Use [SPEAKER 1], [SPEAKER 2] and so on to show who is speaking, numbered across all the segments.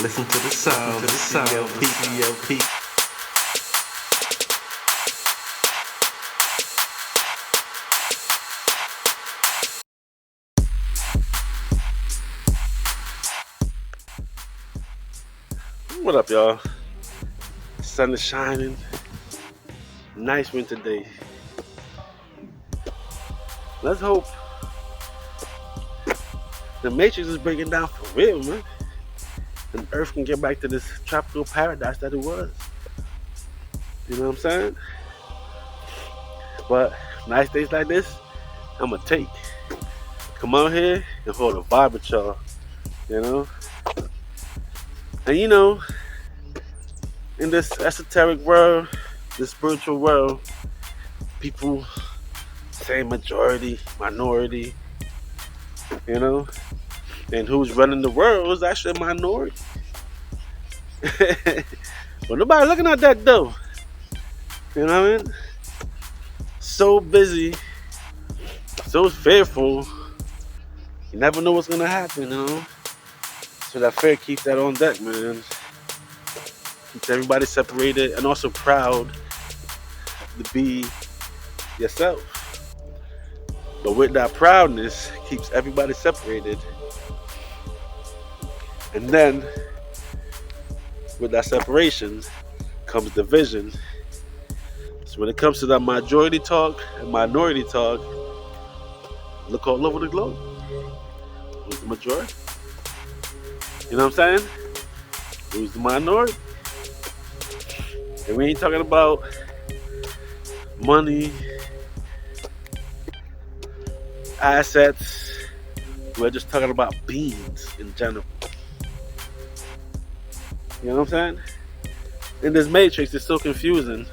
[SPEAKER 1] Listen to the sound, ClpgotBeats.
[SPEAKER 2] What up, y'all? Sun is shining. Nice winter day. Let's hope the Matrix is breaking down for real, man. And Earth can get back to this tropical paradise that it was. You know what I'm saying? But nice days like this, I'ma take. Come out here and hold a vibe with y'all. You know? And you know, in this esoteric world, this spiritual world, people say majority, minority, you know? And who's running the world is actually a minority. But nobody looking at that though. You know what I mean? So busy, so fearful. You never know what's gonna happen, you know? So that fear keeps that on deck, man. Keeps everybody separated and also proud to be yourself. But with that proudness, keeps everybody separated. And then with that separation comes division. So when it comes to that majority talk and minority talk, look all over the globe. Who's the majority? You know what I'm saying? Who's the minority? And we ain't talking about money, assets. We're just talking about beings in general. You know what I'm saying? In this matrix, it's so confusing.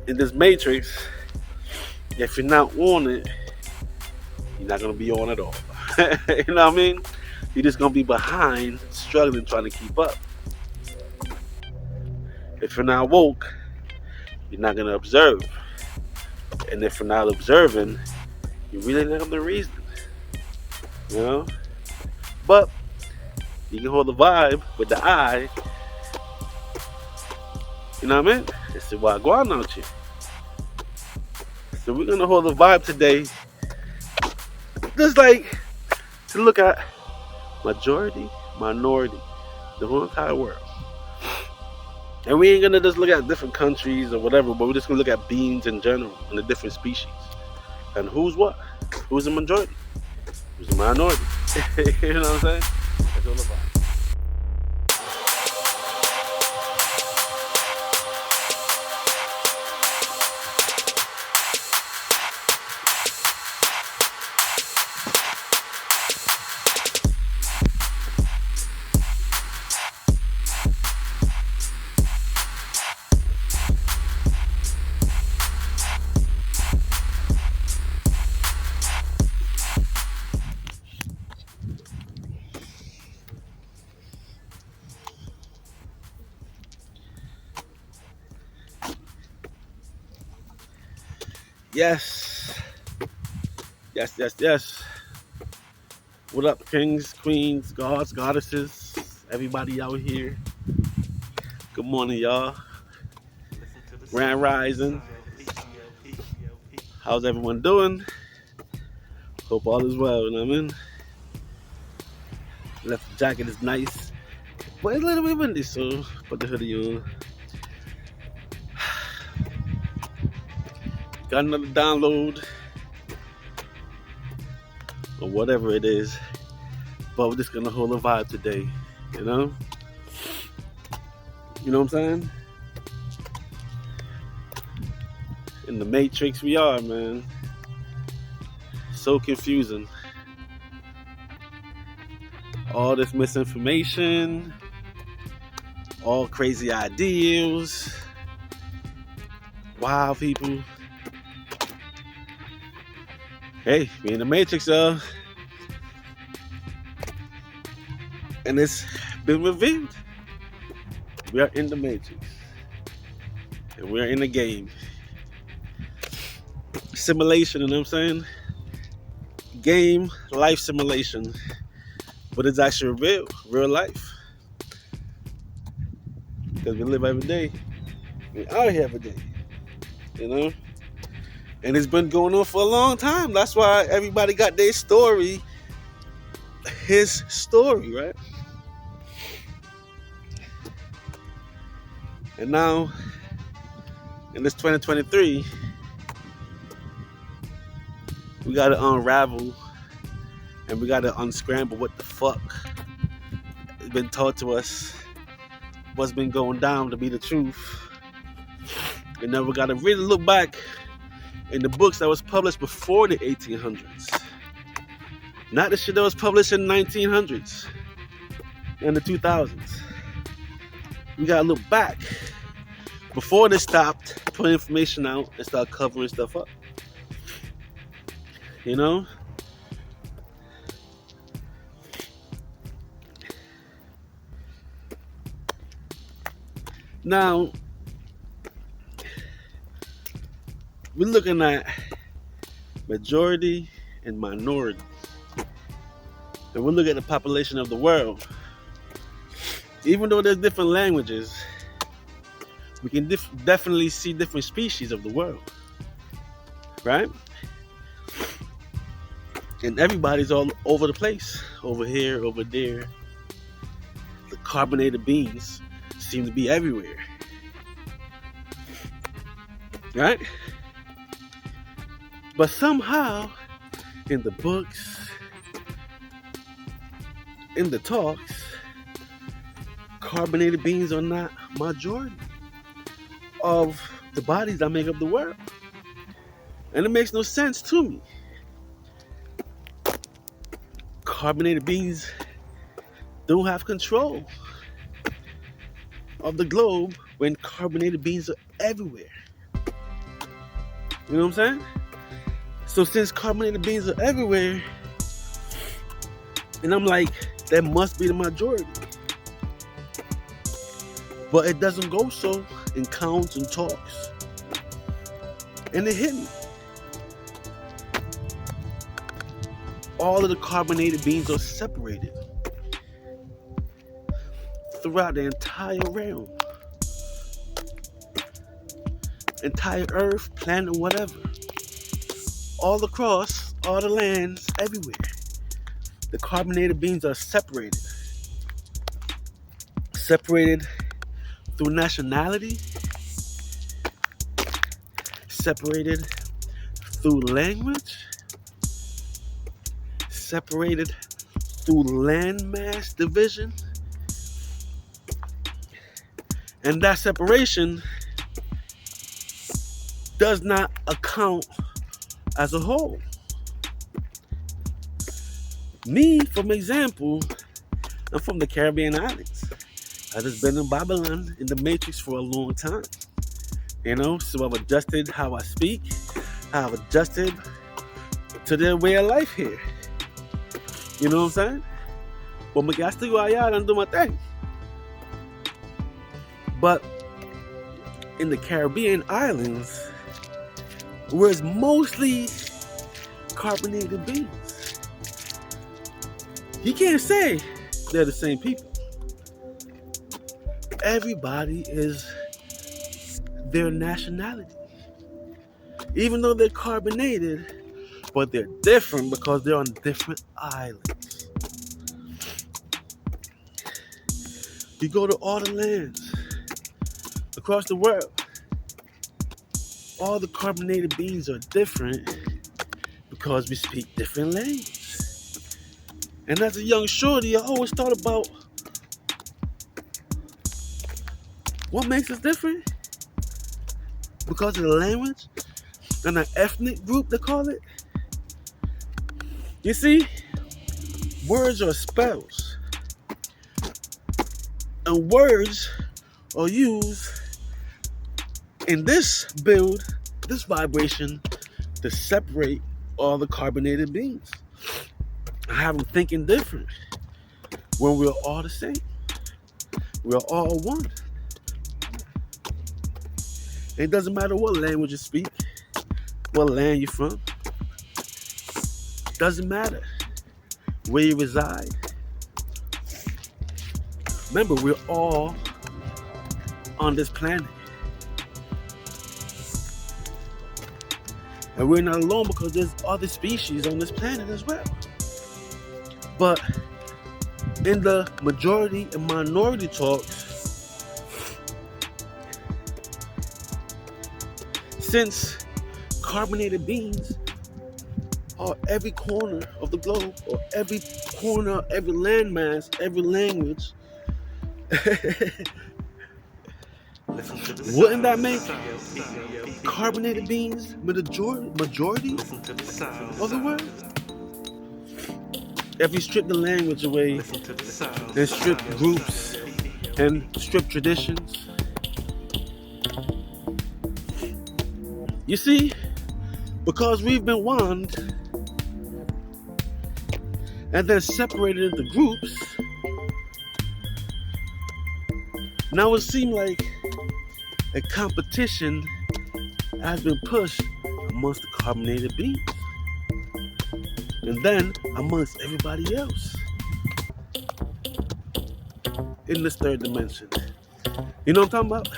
[SPEAKER 2] In this matrix, if you're not on it, you're not gonna be on at all. You know what I mean? You're just gonna be behind, struggling, trying to keep up. If you're not woke, you're not gonna observe. And if you're not observing, you're really not gonna reason. You know? But you can hold the vibe with the eye. You know what I mean? It's the wagwan out here. So we're gonna hold the vibe today. Just like to look at majority, minority, the whole entire world. And we ain't gonna just look at different countries or whatever, but we're just gonna look at beings in general and the different species. And who's what? Who's the majority? Who's the minority? You know what I'm saying? That's all about. Yes. Yes. What up, kings, queens, gods, goddesses, everybody out here? Good morning, y'all. Grand Rising. How's everyone doing? Hope all is well, you know what I mean? Left jacket is nice, but it's a little bit windy, so put the hoodie on. Got another download, or whatever it is, but we're just gonna hold a vibe today, you know? You know what I'm saying? In the matrix we are, man. So confusing. All this misinformation, all crazy ideals, wild people. Hey, we in the matrix, y'all. And it's been revealed. We are in the matrix. And we're in the game. Simulation, you know what I'm saying? Game, life simulation. but it's actually real life. Because we live every day. We out here every day. You know? And it's been going on for a long time. That's why everybody got their story, his story, right? And now, in this 2023, we gotta unravel and we gotta unscramble what the fuck has been taught to us, what's been going down to be the truth. And then we gotta really look back in the books that was published before the 1800s. Not the shit that was published in the 1900s and the 2000s. We gotta look back before they stopped putting information out and start covering stuff up. You know? Now, we're looking at majority and minority. And we're looking at the population of the world. Even though there's different languages, we can definitely see different species of the world. Right? And everybody's all over the place. Over here, over there. The carbonated beans seem to be everywhere. Right? But somehow, in the books, in the talks, carbonated beans are not majority of the bodies that make up the world. And it makes no sense to me. Carbonated beans don't have control of the globe when carbonated beans are everywhere. You know what I'm saying? So since carbonated beans are everywhere, and I'm like, that must be the majority. But it doesn't go so in counts and talks. And it hit me. All of the carbonated beans are separated throughout the entire realm. Entire earth, planet, whatever. All across, all the lands, everywhere. The carbonated beans are separated. Separated through nationality. Separated through language. Separated through landmass division. And that separation does not account as a whole. Me, for example, I'm from the Caribbean islands. I just been in Babylon, in the Matrix for a long time. You know, so I've adjusted how I speak. I've adjusted to their way of life here. You know what I'm saying? But me got to go out and do my thing. But in the Caribbean islands, where it's mostly carbonated beans, you can't say they're the same people. Everybody is their nationality. Even though they're carbonated, but they're different because they're on different islands. You go to all the lands across the world, all the carbonated beans are different because we speak different language. And as a young shorty, I always thought about what makes us different. Because of the language and the ethnic group, they call it. You see, words are spells. And words are used in this build, this vibration, to separate all the carbonated beans. I have them thinking different when we're all the same. We're all one. It doesn't matter what language you speak, what land you're from. Doesn't matter where you reside. Remember, we're all on this planet. And we're not alone because there's other species on this planet as well. But in the majority and minority talks, since carbonated beans are every corner of the globe, or every corner, every landmass, every language, wouldn't that make carbonated beans majority of the world? If we strip the language away and strip groups and strip traditions, you see, because we've been one and then separated into groups, now it seems like a competition has been pushed amongst the carbonated beans, and then amongst everybody else in this third dimension. You know what I'm talking about?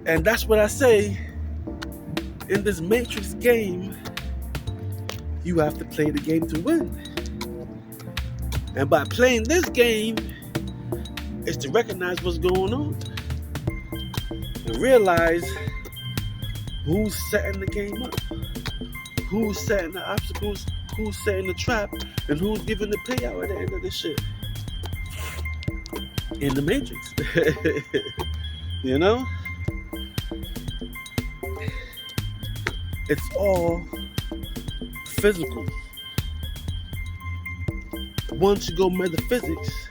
[SPEAKER 2] And that's what I say, in this Matrix game, you have to play the game to win. And by playing this game, is to recognize what's going on and realize who's setting the game up, who's setting the obstacles, who's setting the trap, and who's giving the payout at the end of this shit. In the Matrix. You know? It's all physical. Once you go metaphysics,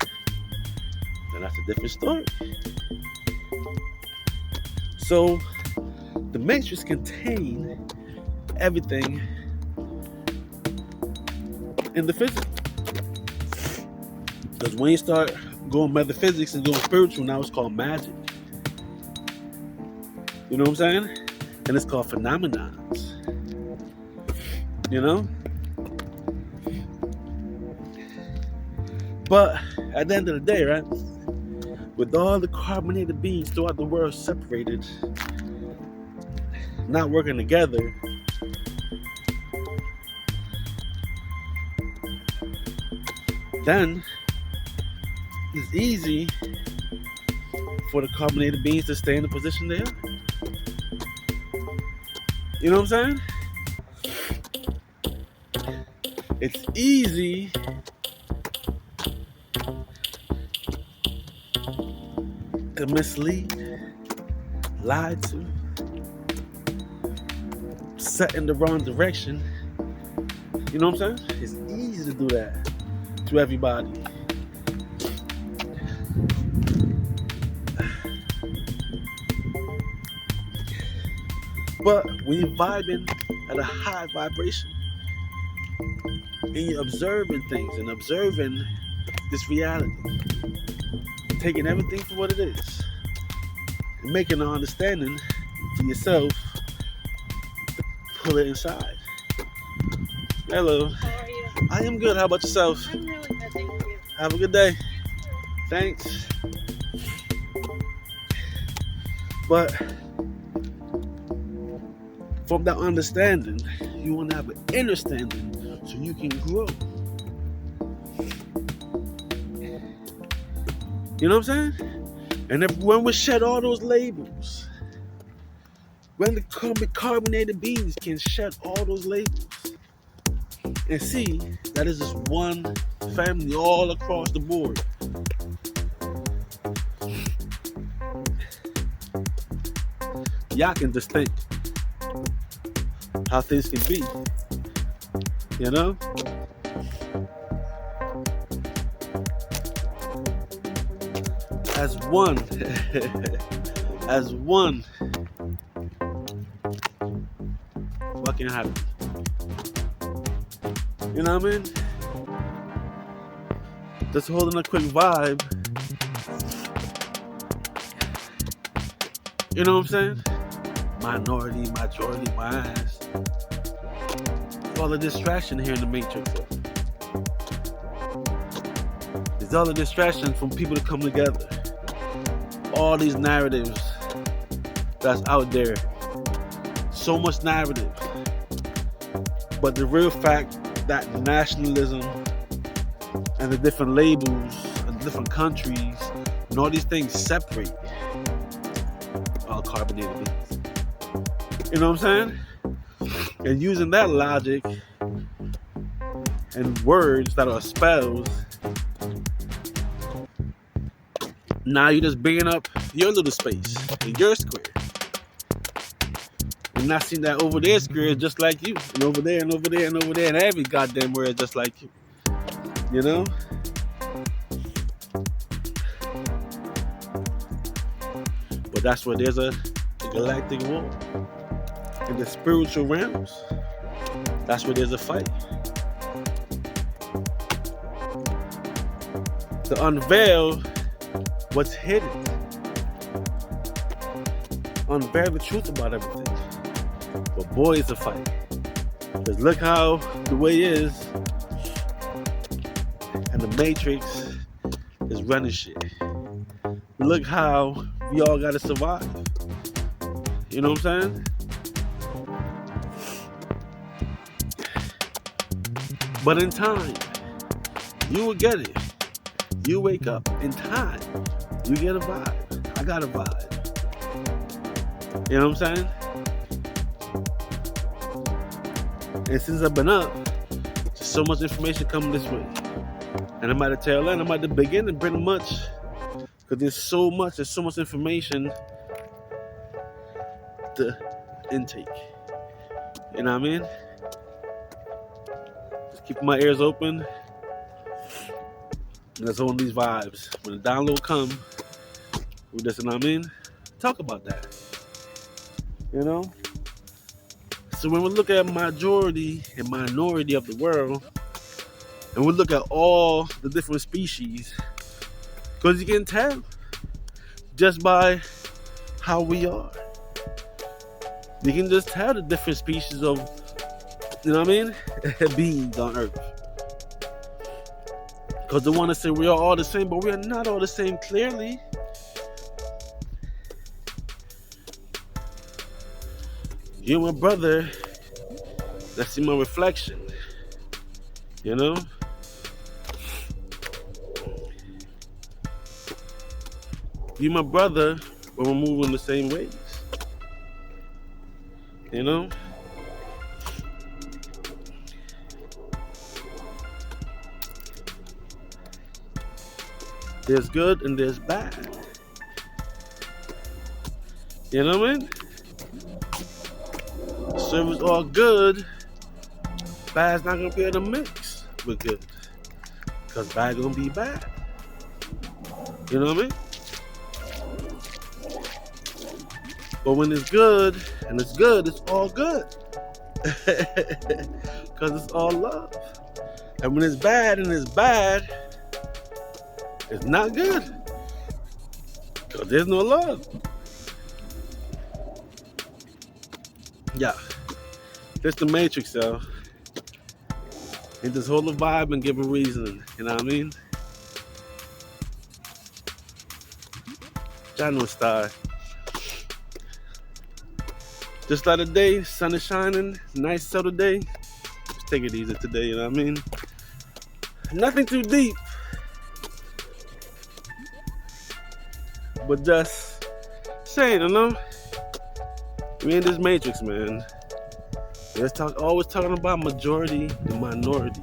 [SPEAKER 2] then that's a different story. So, the Matrix contains everything in the physical. Because when you start going metaphysics and going spiritual, now it's called magic. You know what I'm saying? And it's called phenomenons. You know? But at the end of the day, right? With all the carbonated beings throughout the world separated, not working together, then it's easy for the carbonated beings to stay in the position they are. You know what I'm saying? It's easy to mislead, lie to, set in the wrong direction. You know what I'm saying? It's easy to do that to everybody. But when you're vibing at a high vibration and you're observing things and observing this reality, taking everything for what it is and making an understanding for yourself, pull it inside. Hello.
[SPEAKER 3] How are you?
[SPEAKER 2] I am good. How about yourself?
[SPEAKER 3] I'm really good, thank you.
[SPEAKER 2] Have a good day. Thanks. But from that understanding, you want to have an understanding so you can grow. You know what I'm saying? And when we shed all those labels, when the carbonated beings can shed all those labels and see that it's just one family all across the board. Y'all can just think how things can be, you know? As one, as one, what can happen? You know what I mean? Just holding a quick vibe. You know what I'm saying? Minority, majority, my ass. All the distraction here in the Matrix. There's all the distraction from people to come together. All these narratives that's out there. So much narrative. But the real fact that nationalism and the different labels and different countries and all these things separate all carbonated beats. You know what I'm saying? And using that logic and words that are spells, now you're just bringing up your little space in your square. And not seeing that over there square is just like you. And over there and over there and over there and every goddamn word is just like you. You know? But that's where there's a galactic war. In the spiritual realms, that's where there's a fight. To unveil what's hidden. Unveil the truth about everything. But boy, it's a fight. Because look how the way is, and the Matrix is running shit. Look how we all gotta survive. You know what I'm saying? But in time, you will get it. You wake up in time. You get a vibe. I got a vibe. You know what I'm saying? And since I've been up, there's so much information coming this way. And I'm at the tail end, I'm at the beginning pretty much. Because there's so much information to intake. You know what I mean? Just keeping my ears open. And let's hold these vibes. When the download come, we just, you know what I mean? Talk about that. You know? So when we look at majority and minority of the world, and we look at all the different species, because you can tell just by how we are. You can just tell the different species of, you know what I mean, beings on Earth. Because they want to say we are all the same, but we are not all the same, clearly. You and my brother, let's see my reflection. You know? You and my brother, but we're moving the same ways. You know? There's good and there's bad. You know what I mean? So if it's all good, bad's not gonna be able to mix with good. Because bad gonna be bad. You know what I mean? But when it's good, and it's good, it's all good. Because it's all love. And when it's bad and it's bad, it's not good. Because there's no love. Yeah. This the Matrix, though. And just hold the vibe and give a reason. You know what I mean? Jano star. Just like the day, sun is shining, nice settle day. Just take it easy today, you know what I mean? Nothing too deep. But just saying, you know? We in this Matrix, man. Let's talk, always talking about majority and minority.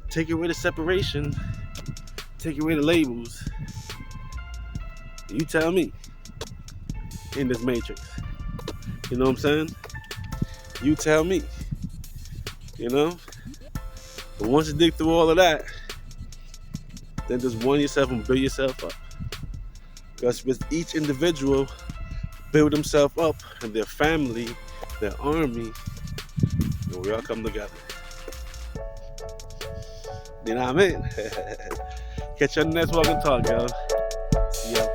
[SPEAKER 2] Take away the separation. Take away the labels. You tell me. In this Matrix. You know what I'm saying? You tell me. You know? But once you dig through all of that, then just one yourself and build yourself up. Because with each individual build themselves up and their family, their army, and we all come together. You know what I mean? Catch you on the next Walk and Talk, y'all. See y'all.